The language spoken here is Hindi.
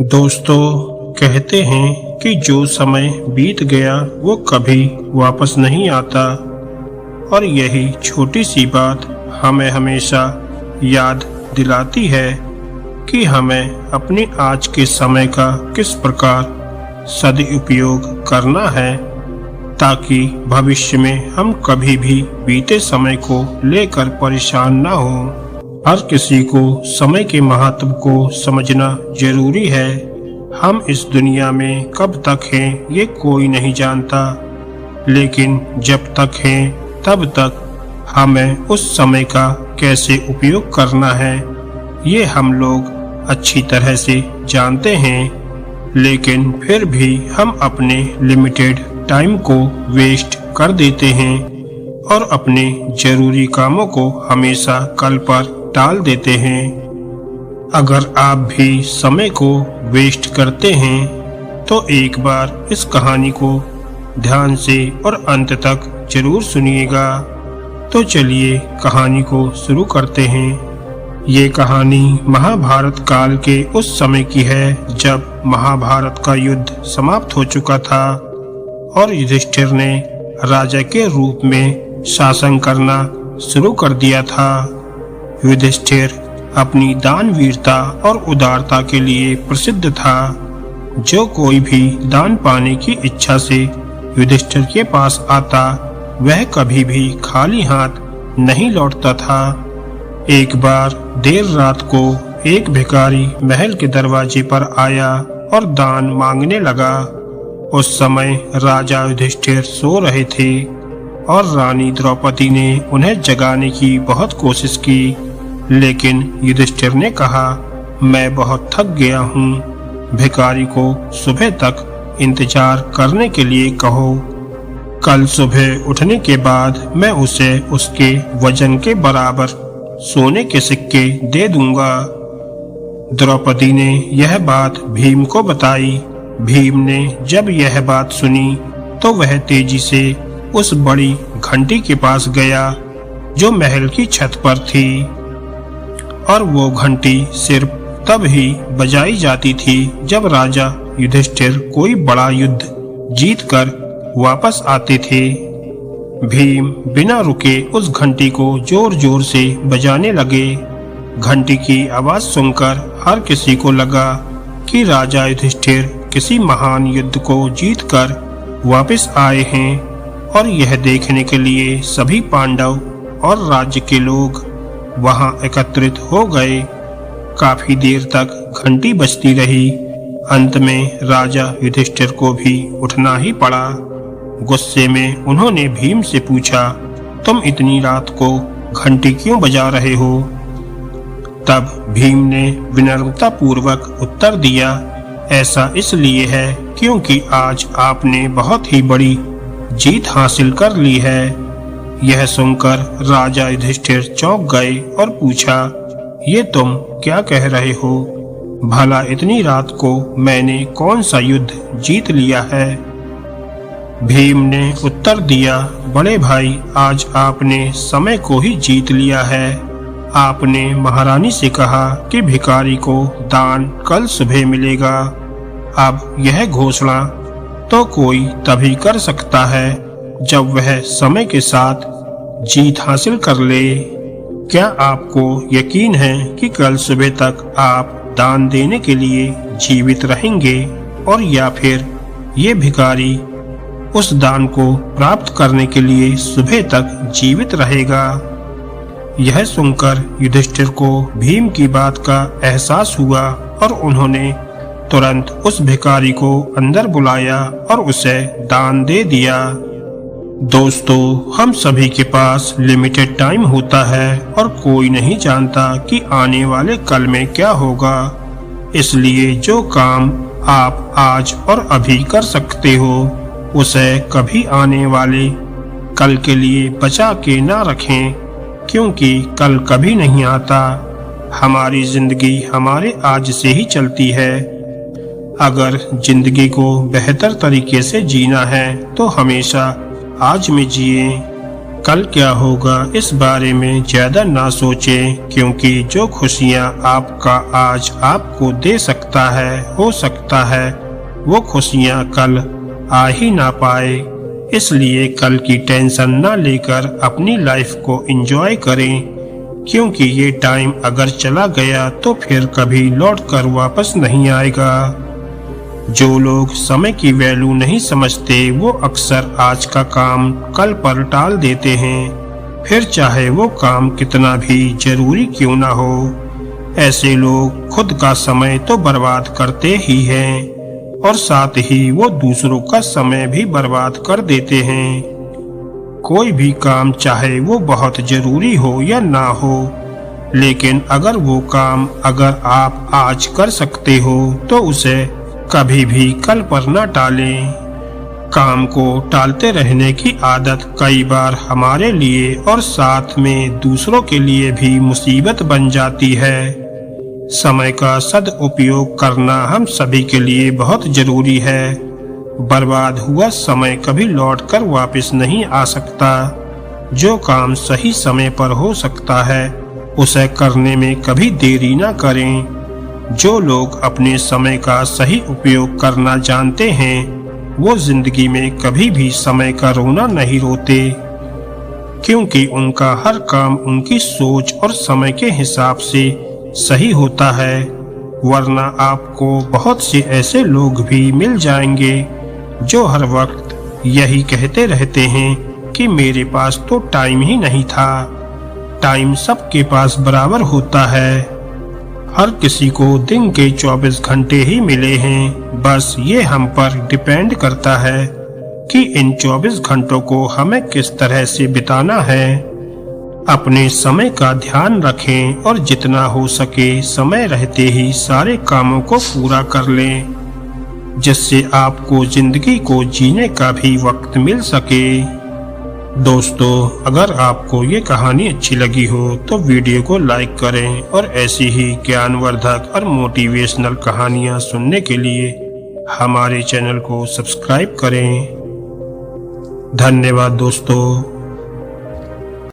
दोस्तों कहते हैं कि जो समय बीत गया वो कभी वापस नहीं आता और यही छोटी सी बात हमें हमेशा याद दिलाती है कि हमें अपने आज के समय का किस प्रकार सदुपयोग करना है ताकि भविष्य में हम कभी भी बीते समय को लेकर परेशान ना हो। हर किसी को समय के महत्व को समझना जरूरी है। हम इस दुनिया में कब तक हैं ये कोई नहीं जानता, लेकिन जब तक हैं तब तक हमें उस समय का कैसे उपयोग करना है ये हम लोग अच्छी तरह से जानते हैं। लेकिन फिर भी हम अपने लिमिटेड टाइम को वेस्ट कर देते हैं और अपने जरूरी कामों को हमेशा कल पर टाल देते हैं। अगर आप भी समय को वेस्ट करते हैं तो एक बार इस कहानी को ध्यान से और अंत तक जरूर सुनिएगा। तो चलिए कहानी को शुरू करते हैं। ये कहानी महाभारत काल के उस समय की है जब महाभारत का युद्ध समाप्त हो चुका था और युधिष्ठिर ने राजा के रूप में शासन करना शुरू कर दिया था। युधिष्ठिर अपनी दानवीरता और उदारता के लिए प्रसिद्ध था। जो कोई भी दान पाने की इच्छा से युधिष्ठिर के पास आता वह कभी भी खाली हाथ नहीं लौटता था। एक बार देर रात को एक भिखारी महल के दरवाजे पर आया और दान मांगने लगा। उस समय राजा युधिष्ठिर सो रहे थे और रानी द्रौपदी ने उन्हें जगाने की बहुत कोशिश की, लेकिन युधिष्ठिर ने कहा, मैं बहुत थक गया हूँ, भिखारी को सुबह तक इंतजार करने के लिए कहो। कल सुबह उठने के बाद मैं उसे उसके वजन के बराबर सोने के सिक्के दे दूंगा। द्रौपदी ने यह बात भीम को बताई। भीम ने जब यह बात सुनी तो वह तेजी से उस बड़ी घंटी के पास गया जो महल की छत पर थी और वो घंटी सिर्फ तब ही बजाई जाती थी जब राजा युधिष्ठिर कोई बड़ा युद्ध जीतकर वापस आते थे। भीम बिना रुके उस घंटी को जोर जोर से बजाने लगे। घंटी की आवाज सुनकर हर किसी को लगा कि राजा युधिष्ठिर किसी महान युद्ध को जीतकर वापस आए हैं और यह देखने के लिए सभी पांडव और राज्य के लोग वहां एकत्रित हो गए। काफी देर तक घंटी बजती रही। अंत में राजा युधिष्ठिर को भी उठना ही पड़ा। गुस्से में उन्होंने भीम से पूछा, तुम इतनी रात को घंटी क्यों बजा रहे हो? तब भीम ने विनम्रता पूर्वक उत्तर दिया, ऐसा इसलिए है क्योंकि आज आपने बहुत ही बड़ी जीत हासिल कर ली है। यह सुनकर राजा युधिष्ठिर चौंक गए और पूछा, ये तुम क्या कह रहे हो? भला इतनी रात को मैंने कौन सा युद्ध जीत लिया है? भीम ने उत्तर दिया, बड़े भाई, आज आपने समय को ही जीत लिया है। आपने महारानी से कहा कि भिखारी को दान कल सुबह मिलेगा। अब यह घोषणा तो कोई तभी कर सकता है जब वह समय के साथ जीत हासिल कर ले। क्या आपको यकीन है कि कल सुबह तक आप दान देने के लिए जीवित रहेंगे और या फिर ये भिखारी उस दान को प्राप्त करने के लिए सुबह तक जीवित रहेगा? यह सुनकर युधिष्ठिर को भीम की बात का एहसास हुआ और उन्होंने तुरंत उस भिखारी को अंदर बुलाया और उसे दान दे दिया। दोस्तों, हम सभी के पास लिमिटेड टाइम होता है और कोई नहीं जानता कि आने वाले कल में क्या होगा। इसलिए जो काम आप आज और अभी कर सकते हो उसे कभी आने वाले कल के लिए बचा के ना रखें, क्योंकि कल कभी नहीं आता। हमारी जिंदगी हमारे आज से ही चलती है। अगर जिंदगी को बेहतर तरीके से जीना है तो हमेशा आज में जिए। कल क्या होगा इस बारे में ज्यादा ना सोचें, क्योंकि जो खुशियां आपका आज आपको दे सकता है, हो सकता है वो खुशियां कल आ ही ना पाए। इसलिए कल की टेंशन ना लेकर अपनी लाइफ को एंजॉय करें, क्योंकि ये टाइम अगर चला गया तो फिर कभी लौट कर वापस नहीं आएगा। जो लोग समय की वैल्यू नहीं समझते वो अक्सर आज का काम कल पर टाल देते हैं, फिर चाहे वो काम कितना भी जरूरी क्यों ना हो। ऐसे लोग खुद का समय तो बर्बाद करते ही हैं और साथ ही वो दूसरों का समय भी बर्बाद कर देते हैं। कोई भी काम चाहे वो बहुत जरूरी हो या ना हो, लेकिन अगर वो काम अगर आप आज कर सकते हो तो उसे कभी भी कल पर न टालें। काम को टालते रहने की आदत कई बार हमारे लिए और साथ में दूसरों के लिए भी मुसीबत बन जाती है। समय का सदुपयोग करना हम सभी के लिए बहुत जरूरी है। बर्बाद हुआ समय कभी लौटकर वापस नहीं आ सकता। जो काम सही समय पर हो सकता है उसे करने में कभी देरी न करें। जो लोग अपने समय का सही उपयोग करना जानते हैं वो जिंदगी में कभी भी समय का रोना नहीं रोते, क्योंकि उनका हर काम उनकी सोच और समय के हिसाब से सही होता है। वरना आपको बहुत से ऐसे लोग भी मिल जाएंगे जो हर वक्त यही कहते रहते हैं कि मेरे पास तो टाइम ही नहीं था। टाइम सबके पास बराबर होता है। हर किसी को दिन के 24 घंटे ही मिले हैं, बस ये हम पर डिपेंड करता है कि इन 24 घंटों को हमें किस तरह से बिताना है। अपने समय का ध्यान रखें और जितना हो सके समय रहते ही सारे कामों को पूरा कर लें, जिससे आपको जिंदगी को जीने का भी वक्त मिल सके। दोस्तों, अगर आपको ये कहानी अच्छी लगी हो तो वीडियो को लाइक करें और ऐसी ही ज्ञानवर्धक और मोटिवेशनल कहानियाँ सुनने के लिए हमारे चैनल को सब्सक्राइब करें। धन्यवाद दोस्तों।